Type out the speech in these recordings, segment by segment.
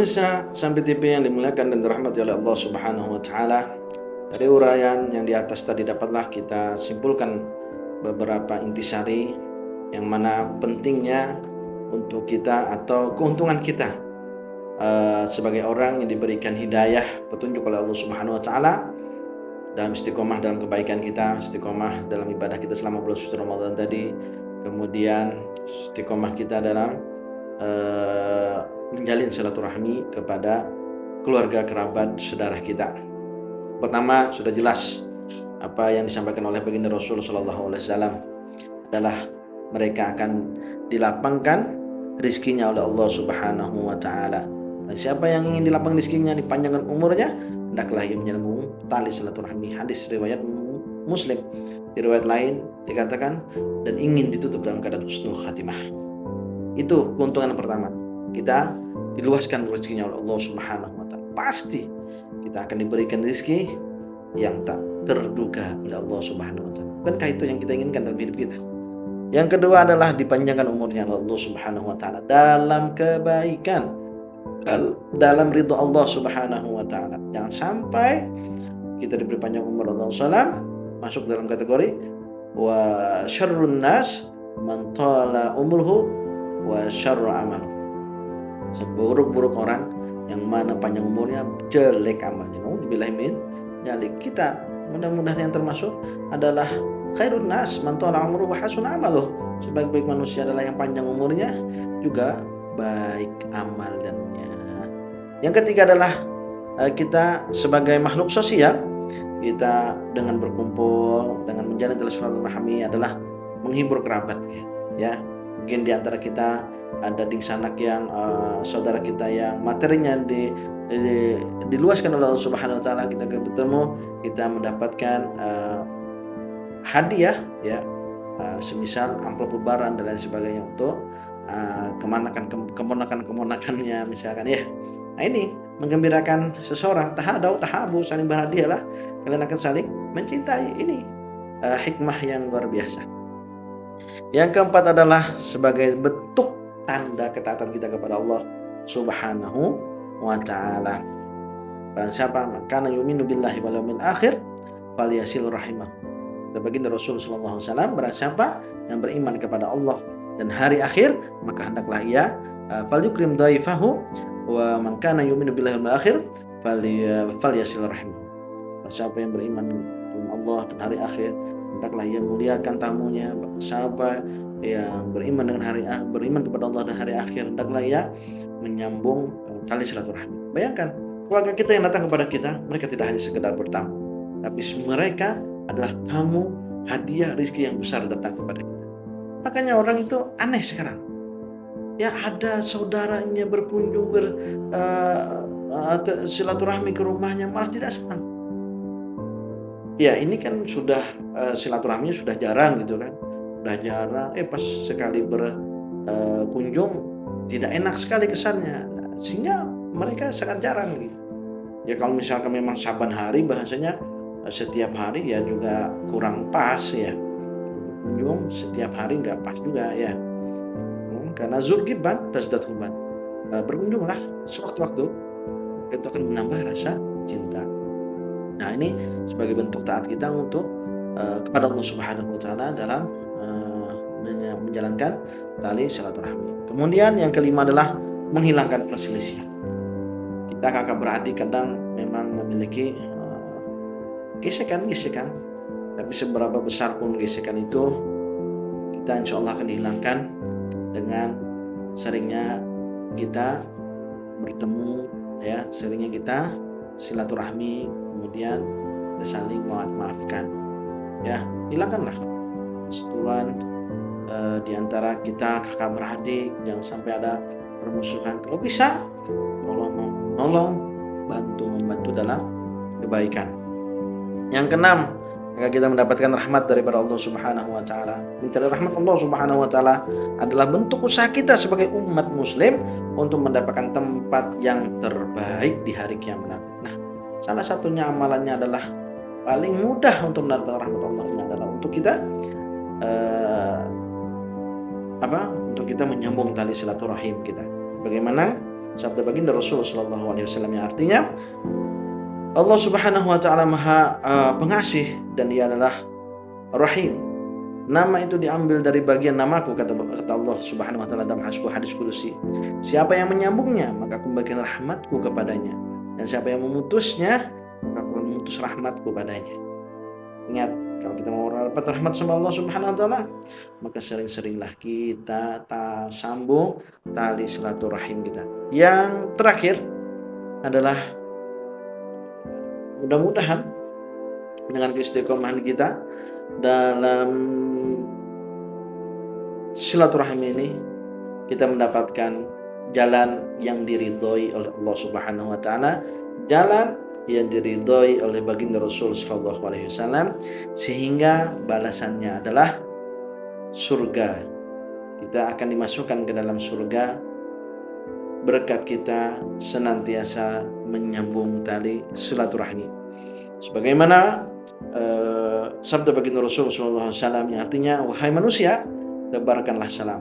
Pemirsa Sampai TV yang dimuliakan dan dirahmati oleh Allah Subhanahu wa taala. Dari uraian yang di atas tadi dapatlah kita simpulkan beberapa intisari yang mana pentingnya untuk kita atau keuntungan kita sebagai orang yang diberikan hidayah petunjuk oleh Allah Subhanahu wa taala dalam istiqomah dalam kebaikan kita, istiqomah dalam ibadah kita selama bulan suci Ramadan tadi, kemudian istiqomah kita dalam menjalin silaturahmi kepada keluarga, kerabat, saudara kita. Pertama, sudah jelas apa yang disampaikan oleh baginda Rasul sallallahu alaihi wasallam adalah mereka akan dilapangkan rizkinya oleh Allah Subhanahu wa taala. Dan siapa yang ingin dilapangkan rizkinya, dipanjangkan umurnya, hendaklah ia menyambung tali silaturahmi. Hadis riwayat Muslim. Di riwayat lain dikatakan dan ingin ditutup dalam keadaan husnul khatimah. Itu keuntungan yang pertama. Kita diluaskan rezekinya oleh Allah Subhanahu wa taala. Pasti kita akan diberikan rezeki yang tak terduga oleh Allah Subhanahu wa taala. Bukankah itu yang kita inginkan dalam hidup kita? Yang kedua adalah dipanjangkan umurnya oleh Allah Subhanahu wa taala dalam kebaikan, dalam ridha Allah Subhanahu wa taala. Jangan sampai kita diberi panjang umur Allah SAW masuk dalam kategori wa syarrun nas man tala umruhu wa syarru amal. Seburuk-buruk orang yang mana panjang umurnya jelek amalnya. Nauzubillah min dzalik. Kita mudah-mudahan yang termasuk adalah khairun nas man tala umruhu wa hasun amaluh. Sebaik-baik manusia adalah yang panjang umurnya juga baik amalnya. Yang ketiga adalah kita sebagai makhluk sosial, kita dengan berkumpul, dengan menjalin tali silaturahmi adalah menghibur kerabat ya. Mungkin di antara kita ada di sanak yang saudara kita yang materinya diluaskan oleh Allah Subhanahu wa taala, kita bertemu, kita mendapatkan hadiah ya, semisal amplop lebaran dan lain sebagainya untuk keponakan-keponakannya misalkan ya. Nah, ini menggembirakan seseorang, tahadau tahabu, saling berhadiahlah, kalian akan saling mencintai. Ini hikmah yang luar biasa. Yang keempat adalah sebagai bentuk tanda ketaatan kita kepada Allah Subhanahu wa taala. Barang siapa kana yu'minu billahi wal yaumil akhir falyasil rahimah. Baginda Rasul sallallahu alaihi wasallam, barang siapa yang beriman kepada Allah dan hari akhir, maka hendaklah ia falyukrim dhaifahu wa man kana yu'minu billahi wal akhir falyasil rahimah. Barang siapa yang beriman kepada Allah dan hari akhir, hendaklah ia muliakan tamunya. Siapa yang beriman kepada Allah dan hari akhir, hendaklah ia menyambung tali silaturahmi. Bayangkan keluarga kita yang datang kepada kita, mereka tidak hanya sekedar bertamu, tapi mereka adalah tamu, hadiah, rezeki yang besar datang kepada kita. Makanya orang itu aneh sekarang. Ya, ada saudaranya berkunjung silaturahmi ke rumahnya malah tidak senang. Ya, ini kan sudah silaturahminya sudah jarang gitu kan. Sudah jarang, pas sekali berkunjung tidak enak sekali kesannya. Sehingga mereka sangat jarang gitu. Ya kalau misalkan memang saban hari bahasanya setiap hari ya juga kurang pas ya. Berkunjung setiap hari nggak pas juga ya. Karena zurgiban tazdad huban. Berkunjunglah sewaktu-waktu, itu akan menambah rasa cinta. Nah, ini sebagai bentuk taat kita untuk kepada Allah Subhanahu wa taala dalam menjalankan tali silaturahmi. Kemudian yang kelima adalah menghilangkan perselisihan. Kita kakak beradik kadang memang memiliki gesekan, tapi seberapa besar pun gesekan itu kita insya Allah akan dihilangkan dengan seringnya kita bertemu ya, seringnya kita silaturahmi, kemudian kita saling maafkan ya. Hilangkanlah persetujuan di antara kita kakak beradik, jangan sampai ada permusuhan. Kalau bisa nolong, membantu dalam kebaikan. Yang keenam, agar kita mendapatkan rahmat daripada Allah Subhanahu wa taala. Mencari rahmat Allah Subhanahu wa taala adalah bentuk usaha kita sebagai umat muslim untuk mendapatkan tempat yang terbaik di hari kiamat. Nah, salah satunya amalannya adalah paling mudah untuk mendapatkan rahmat Allah adalah untuk kita untuk kita menyambung tali silaturahim kita. Bagaimana sabda baginda Rasul sallallahu alaihi wasallam yang artinya Allah Subhanahu wa taala Maha pengasih dan Dia adalah Rahim. Nama itu diambil dari bagian namaku, kata Allah Subhanahu wa taala dalam hadis kudusi. Siapa yang menyambungnya, maka aku memberikan rahmatku kepadanya. Dan siapa yang memutusnya, maka aku memutus rahmatku padanya. Ingat, kalau kita mau dapat rahmat sama Allah Subhanahu wa taala, maka sering-seringlah kita sambung tali silaturahim kita. Yang terakhir adalah mudah-mudahan dengan keistiqomahan kita dalam silaturahim ini, kita mendapatkan jalan yang diridhoi oleh Allah Subhanahu wa taala, jalan yang diridhoi oleh baginda Rasul sallallahu alaihi wasallam, sehingga balasannya adalah surga. Kita akan dimasukkan ke dalam surga berkat kita senantiasa menyambung tali silaturahmi. Sebagaimana sabda baginda Rasul sallallahu alaihi wasallam yang artinya, wahai manusia, tebarkanlah salam,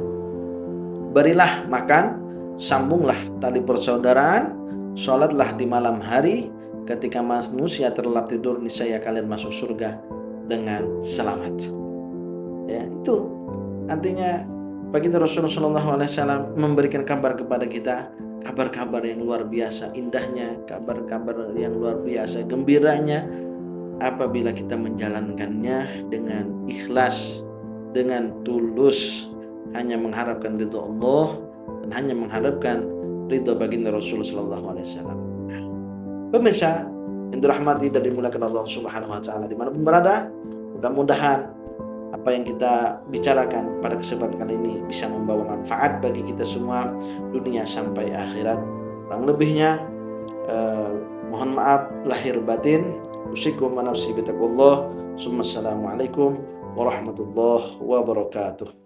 berilah makan, sambunglah tali persaudaraan, sholatlah di malam hari, ketika manusia terlelap tidur niscaya kalian masuk surga dengan selamat. Ya, itu artinya baginda Rasulullah SAW memberikan kabar kepada kita, kabar-kabar yang luar biasa indahnya, kabar-kabar yang luar biasa gembiranya apabila kita menjalankannya dengan ikhlas, dengan tulus, hanya mengharapkan ridho Allah dan hanya mengharapkan ridho baginda Rasulullah SAW. Pemirsa yang dirahmati dan dimuliakan Allah Subhanahu wa taala dimanapun berada, mudah-mudahan apa yang kita bicarakan pada kesempatan kali ini bisa membawa manfaat bagi kita semua dunia sampai akhirat. Kurang lebihnya mohon maaf lahir batin. Usikum wa nafsi bitaqwallah. Assalamualaikum warahmatullahi wabarakatuh.